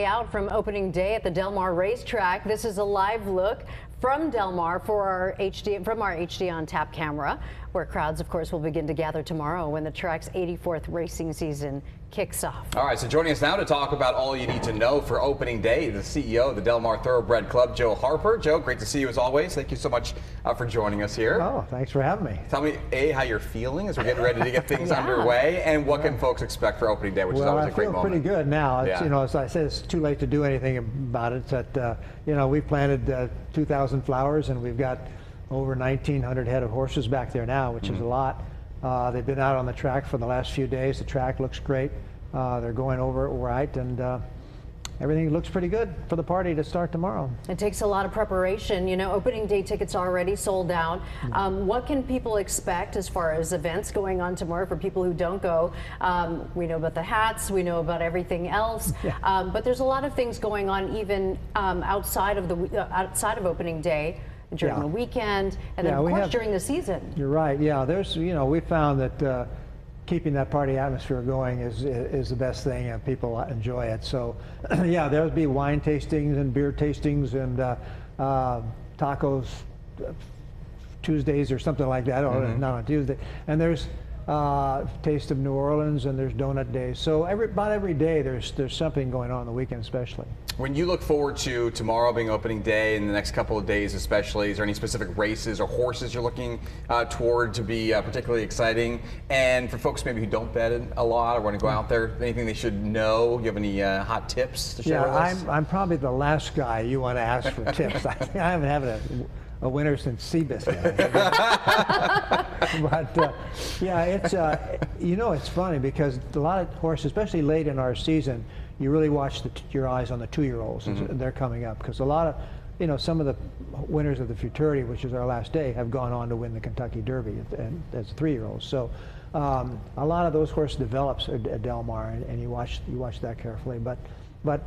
Out from opening day at the Mar Racetrack. This is a live look from Del Mar for our HD on tap camera, where crowds, of course, will begin to gather tomorrow when the track's 84th racing season kicks off. All right, so joining us now to talk about all you need to know for opening day, the CEO of the Mar Thoroughbred Club, Joe Harper. Joe, great to see you as always. Thank you so much for joining us here. Oh, thanks for having me. Tell me, A, how you're feeling as we're getting ready to get things underway, and what can folks expect for opening day, which is always a great moment. I feel pretty good now. It's, you know, as I said, it's too late to do anything about it. But, you know, we've planted 2,000 flowers, and we've got over 1,900 head of horses back there now, which is a lot. They've been out on the track for the last few days. The track looks great. They're going over it right, and everything looks pretty good for the party to start tomorrow. It takes a lot of preparation. You know, opening day tickets already sold out. What can people expect as far as events going on tomorrow for people who don't go? We know about the hats, we know about everything else, but there's a lot of things going on even outside of opening day, during the weekend, and then of course during the season. You're right. Yeah, there's, you know, we found that keeping that party atmosphere going is the best thing, and people enjoy it. So yeah, there'll be wine tastings and beer tastings and tacos Tuesdays or something like that, or not on Tuesday. And there's Taste of New Orleans, and there's donut days. So about every day there's something going on the weekend especially. When you look forward to tomorrow being opening day and the next couple of days especially, is there any specific races or horses you're looking toward to be particularly exciting? And for folks maybe who don't bet a lot or want to go out there, anything they should know? Do you have any hot tips to share with us? I'm probably the last guy you want to ask for tips. I haven't had a winner since Seabiscuit. But yeah, it's you know, it's funny because a lot of horses, especially late in our season, you really watch your eyes on the 2-year-olds. They're coming up because a lot of, you know, some of the winners of the Futurity, which is our last day, have gone on to win the Kentucky Derby as 3-year-olds. So a lot of those horses develops at Del Mar, and you watch that carefully. But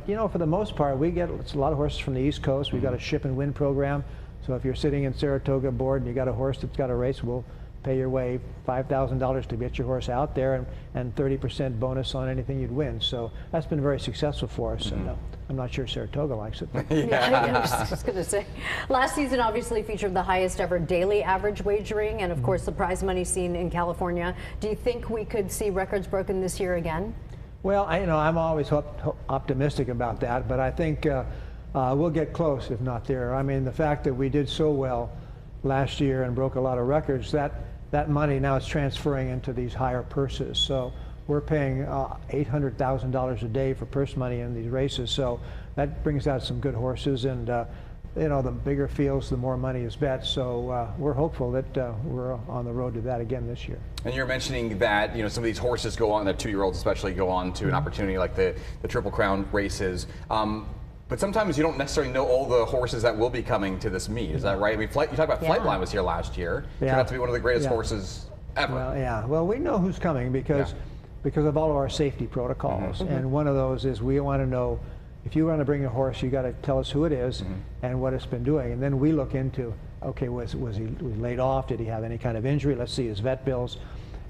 you know, for the most part, we get a lot of horses from the East Coast. We've got a ship and win program. So if you're sitting in Saratoga board and you got a horse that's got a race, we'll pay your way $5,000 to get your horse out there, and 30% bonus on anything you'd win. So that's been very successful for us. And I'm not sure Saratoga likes it. I was just going to say, last season obviously featured the highest ever daily average wagering, and of course the prize money seen in California. Do you think we could see records broken this year again? Well, you know, I'm always optimistic about that, but I think we'll get close, if not there. I mean, the fact that we did so well last year and broke a lot of records, that money now is transferring into these higher purses. So we're paying $800,000 a day for purse money in these races. So that brings out some good horses, and you know, the bigger fields, the more money is bet. So we're hopeful that we're on the road to that again this year. And you're mentioning that, you know, some of these horses go on, the 2-year-olds especially, go on to an opportunity like the Triple Crown races. But sometimes you don't necessarily know all the horses that will be coming to this meet. Is that right? I mean, you talk about Flightline was here last year. Turned out to be one of the greatest horses ever. Well, well, we know who's coming because of all of our safety protocols. And one of those is we want to know, if you want to bring a horse, you got to tell us who it is and what it's been doing. And then we look into, okay, was he laid off? Did he have any kind of injury? Let's see his vet bills.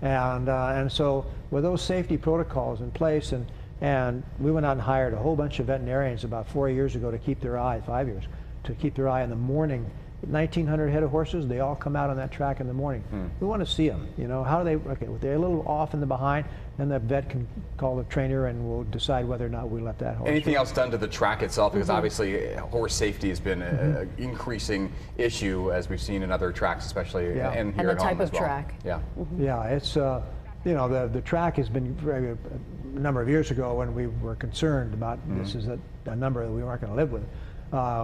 And so with those safety protocols in place, and we went out and hired a whole bunch of veterinarians about 4 years ago to keep their eye, 5 years, to keep their eye in the morning. 1,900 head of horses, they all come out on that track in the morning. We want to see them, you know, how do they, okay, they're a little off in the behind, then the vet can call the trainer and we'll decide whether or not we let that horse. Anything else done to the track itself? Because obviously horse safety has been an increasing issue, as we've seen in other tracks, especially and here and the at home type as of well. track. Yeah, it's, you know, the track has been very, a number of years ago when we were concerned about this is a number that we weren't going to live with.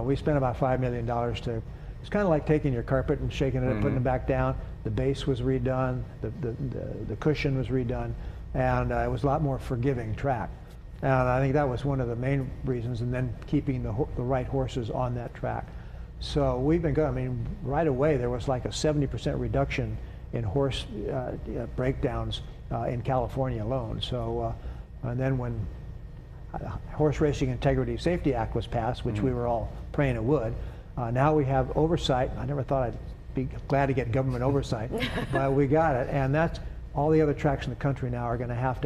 We spent about $5 million to, it's kind of like taking your carpet and shaking it and putting it back down. The base was redone, the cushion was redone, and it was a lot more forgiving track. And I think that was one of the main reasons, and then keeping the right horses on that track. So we've been good. I mean, right away there was like a 70% reduction in horse breakdowns in California alone. So, and then when Horse Racing Integrity Safety Act was passed, which we were all praying it would, now we have oversight. I never thought I'd be glad to get government oversight, but we got it, and that's all the other tracks in the country now are going to have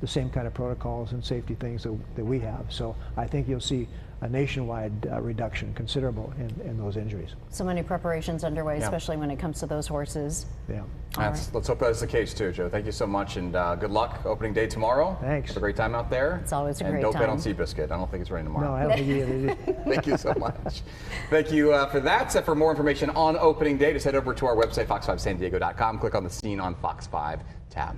the same kind of protocols and safety things that we have. So I think you'll see a nationwide reduction, considerable, in those injuries. So many preparations underway, especially when it comes to those horses. Yeah. Let's hope that's the case too, Joe. Thank you so much, and good luck opening day tomorrow. Thanks. Have a great time out there. It's always a great And don't bet time. on Seabiscuit. I don't think it's raining tomorrow. No, I don't think either. Thank you so much. Thank you for that. For more information on opening day, just head over to our website, fox5sandiego.com. Click on the Scene on Fox 5 tab.